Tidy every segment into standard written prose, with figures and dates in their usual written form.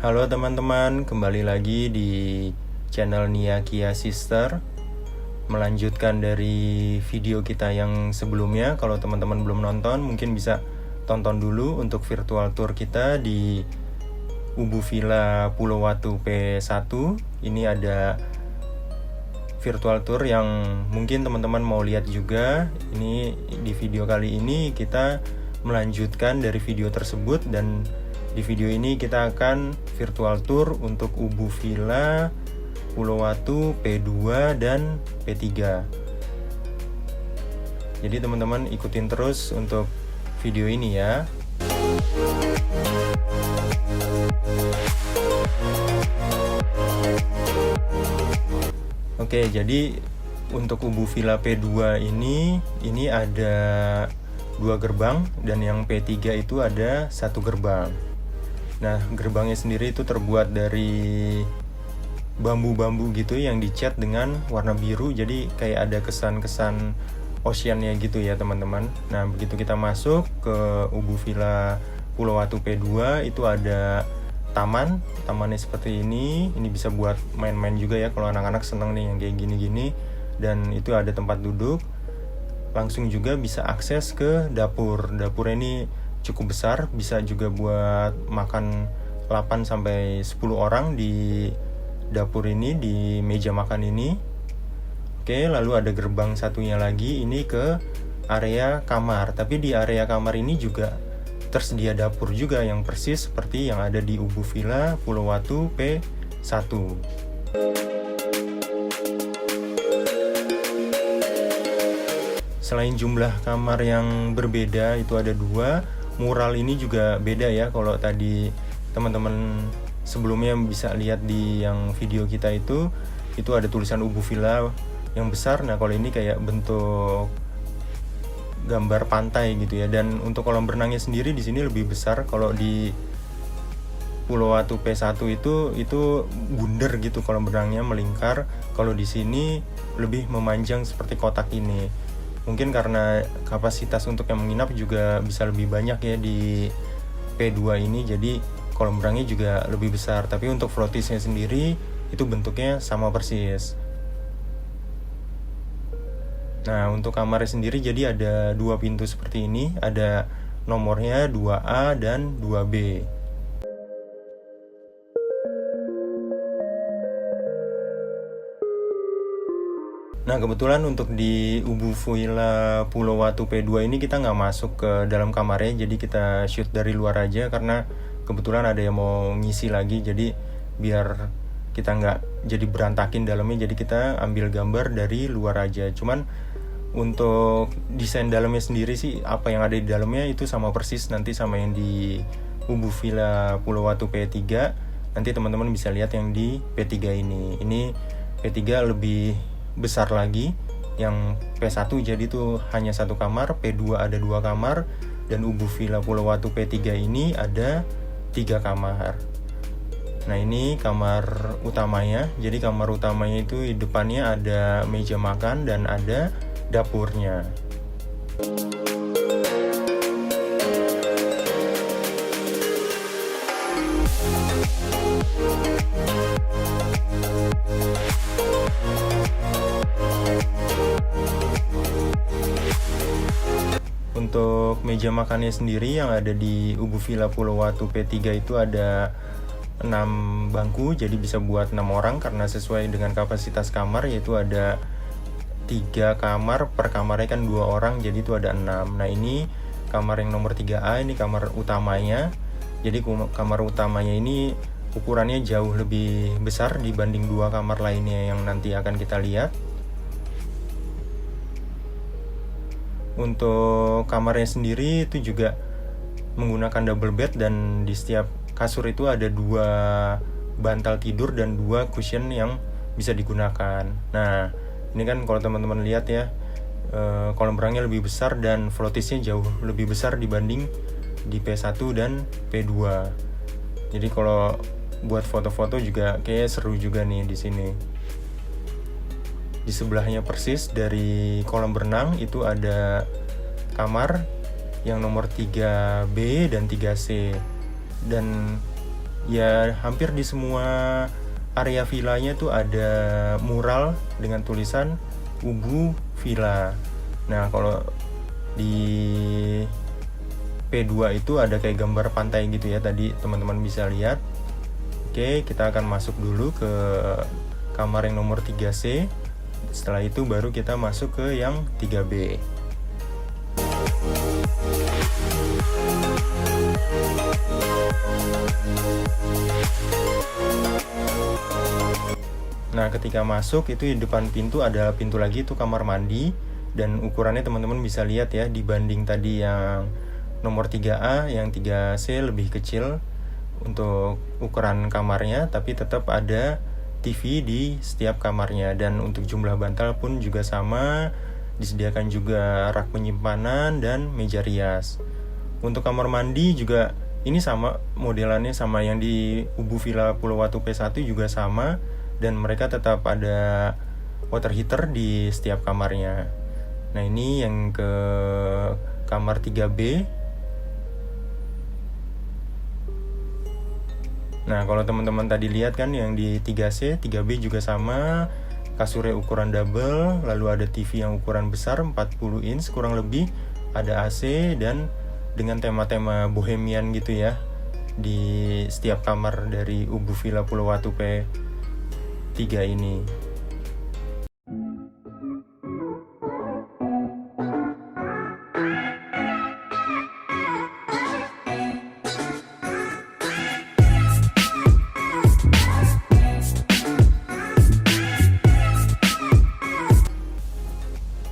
Halo teman-teman, kembali lagi di channel Nia Kia Sister. Melanjutkan dari video kita yang sebelumnya. Kalau teman-teman belum nonton, mungkin bisa tonton dulu untuk virtual tour kita di Ubu Villa Pulau Watu P1. Ini ada virtual tour yang mungkin teman-teman mau lihat juga. Ini di video kali ini kita melanjutkan dari video tersebut, dan di video ini kita akan virtual tour untuk Ubu Villa Pulau Watu P2 dan P3. Jadi teman-teman ikutin terus untuk video ini ya. Oke, jadi untuk Ubu Villa P2 ini ada 2 gerbang, dan yang P3 itu ada 1 gerbang. Nah, gerbangnya sendiri itu terbuat dari bambu-bambu gitu yang dicat dengan warna biru, jadi kayak ada kesan-kesan oceannya gitu ya teman-teman. Nah, begitu kita masuk ke Ubu Villa Pulau Watu P2, itu ada tamannya seperti ini bisa buat main-main juga ya kalau anak-anak seneng nih yang kayak gini-gini. Dan itu ada tempat duduk, langsung juga bisa akses ke dapurnya ini cukup besar, bisa juga buat makan 8-10 orang di dapur ini, di meja makan ini. Oke, lalu ada gerbang satunya lagi ini ke area kamar, tapi di area kamar ini juga tersedia dapur juga yang persis seperti yang ada di Ubu Villa Pulau Watu P1. Selain jumlah kamar yang berbeda, itu ada 2. Mural ini juga beda ya. Kalau tadi teman-teman sebelumnya bisa lihat di yang video kita itu ada tulisan Ubu Villa yang besar. Nah, kalau ini kayak bentuk gambar pantai gitu ya. Dan untuk kolam berenangnya sendiri di sini lebih besar. Kalau di Pulau Watu P1 itu bundar gitu kolam berenangnya, melingkar. Kalau di sini lebih memanjang seperti kotak ini. Mungkin karena kapasitas untuk yang menginap juga bisa lebih banyak ya di P2 ini, jadi kolam berenangnya juga lebih besar. Tapi untuk floatisnya sendiri itu bentuknya sama persis. Nah, untuk kamarnya sendiri jadi ada 2 pintu seperti ini, ada nomornya 2A dan 2B. Nah, kebetulan untuk di Ubu Villa Pulau Watu P2 ini kita nggak masuk ke dalam kamarnya, jadi kita shoot dari luar aja karena kebetulan ada yang mau ngisi lagi, jadi biar kita nggak jadi berantakin dalamnya, jadi kita ambil gambar dari luar aja. Cuman untuk desain dalamnya sendiri sih, apa yang ada di dalamnya itu sama persis nanti sama yang di Ubu Villa Pulau Watu P3. Nanti teman-teman bisa lihat yang di P3 ini. Ini P3 lebih besar lagi. Yang P1 jadi tuh hanya 1 kamar, P2 ada 2 kamar, dan Ubu Villa Pulau Watu P3 ini ada 3 kamar. Nah, ini kamar utamanya. Jadi kamar utamanya itu di depannya ada meja makan dan ada dapurnya. Untuk meja makannya sendiri yang ada di Ubu Villa Pulau Watu P3 itu ada 6 bangku, jadi bisa buat 6 orang karena sesuai dengan kapasitas kamar, yaitu ada 3 kamar, per kamarnya kan 2 orang, jadi itu ada 6. Nah, ini kamar yang nomor 3A, ini kamar utamanya. Jadi kamar utamanya ini ukurannya jauh lebih besar dibanding 2 kamar lainnya yang nanti akan kita lihat. Untuk kamarnya sendiri itu juga menggunakan double bed, dan di setiap kasur itu ada 2 bantal tidur dan 2 cushion yang bisa digunakan. Nah, ini kan kalau teman-teman lihat ya, kolam berenangnya lebih besar dan floatisnya jauh lebih besar dibanding di P1 dan P2. Jadi kalau buat foto-foto juga kayak seru juga nih di sini. Di sebelahnya persis dari kolam berenang itu ada kamar yang nomor 3B dan 3C. Dan ya hampir di semua area villanya tuh ada mural dengan tulisan Ubu Villa. Nah, kalau di P2 itu ada kayak gambar pantai gitu ya, tadi teman-teman bisa lihat. Oke, kita akan masuk dulu ke kamar yang nomor 3C. Setelah itu baru kita masuk ke yang 3B. Nah, ketika masuk itu di depan pintu ada pintu lagi, itu kamar mandi. Dan ukurannya teman-teman bisa lihat ya, dibanding tadi yang nomor 3A, yang 3C lebih kecil untuk ukuran kamarnya, tapi tetap ada TV di setiap kamarnya. Dan untuk jumlah bantal pun juga sama, disediakan juga rak penyimpanan dan meja rias. Untuk kamar mandi juga ini sama, modelannya sama yang di Ubu Villa Pulau Watu P1 juga sama, dan mereka tetap ada water heater di setiap kamarnya. Nah, ini yang ke kamar 3B. Nah, kalau teman-teman tadi lihat kan yang di 3C, 3B juga sama, kasurnya ukuran double, lalu ada TV yang ukuran besar 40 inch kurang lebih, ada AC, dan dengan tema-tema bohemian gitu ya di setiap kamar dari Ubu Villa Pulau Watu P3 ini.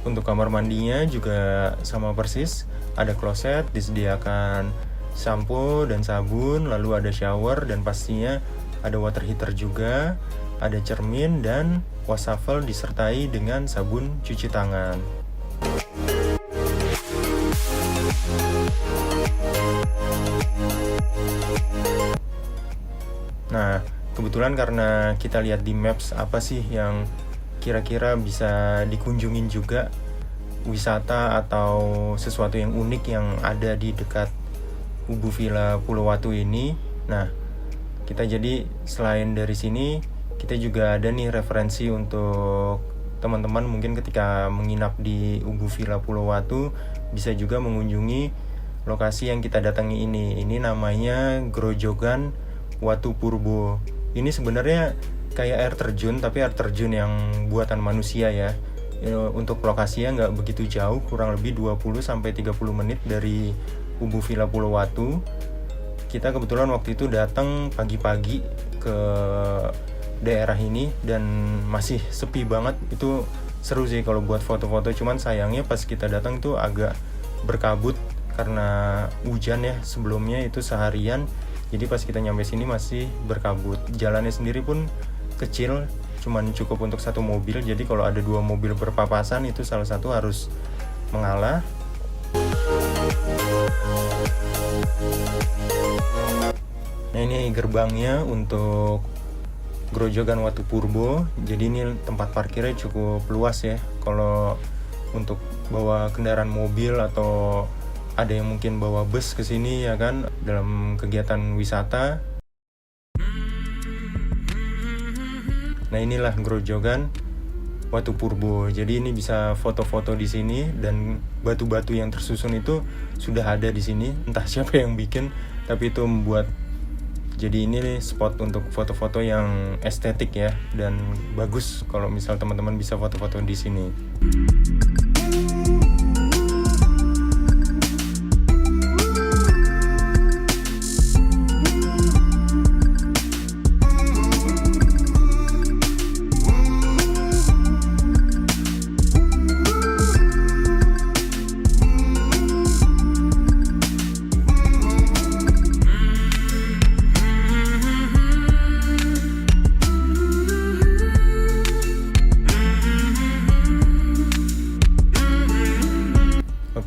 Untuk kamar mandinya juga sama persis, ada kloset, disediakan sampo dan sabun, lalu ada shower, dan pastinya ada water heater juga, ada cermin dan wastafel disertai dengan sabun cuci tangan. Nah, kebetulan karena kita lihat di maps apa sih yang kira-kira bisa dikunjungin juga, wisata atau sesuatu yang unik yang ada di dekat Ubu Villa Pulau Watu ini. Nah, kita jadi selain dari sini, kita juga ada nih referensi untuk teman-teman mungkin ketika menginap di Ubu Villa Pulau Watu bisa juga mengunjungi lokasi yang kita datangi ini. Ini namanya Grojogan Watu Purbo. Ini sebenarnya kayak air terjun, tapi air terjun yang buatan manusia ya. Untuk lokasinya nggak begitu jauh, kurang lebih 20-30 menit dari Ubu Villa Pulau Watu. Kita kebetulan waktu itu datang pagi-pagi ke daerah ini dan masih sepi banget. Itu seru sih kalau buat foto-foto, cuman sayangnya pas kita datang tuh agak berkabut karena hujan ya sebelumnya itu seharian. Jadi pas kita nyampe sini masih berkabut. Jalannya sendiri pun kecil, cuman cukup untuk satu mobil. Jadi kalau ada dua mobil berpapasan itu salah satu harus mengalah. Nah, ini gerbangnya untuk Grojogan Watu Purbo. Jadi ini tempat parkirnya cukup luas ya. Kalau untuk bawa kendaraan mobil atau ada yang mungkin bawa bus ke sini ya kan dalam kegiatan wisata. Nah, inilah Grojogan Watu Purbo. Jadi ini bisa foto-foto di sini, dan batu-batu yang tersusun itu sudah ada di sini. Entah siapa yang bikin, tapi itu membuat jadi ini nih spot untuk foto-foto yang estetik ya, dan bagus kalau misal teman-teman bisa foto-foto di sini.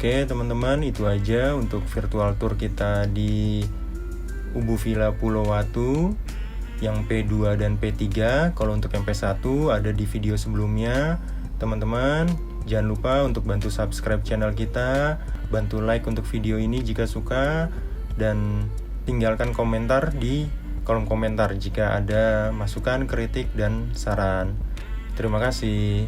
Oke teman-teman, itu aja untuk virtual tour kita di Ubu Villa Pulau Watu yang P2 dan P3. Kalau untuk yang P1 ada di video sebelumnya. Teman-teman jangan lupa untuk bantu subscribe channel kita, bantu like untuk video ini jika suka, dan tinggalkan komentar di kolom komentar jika ada masukan, kritik, dan saran. Terima kasih.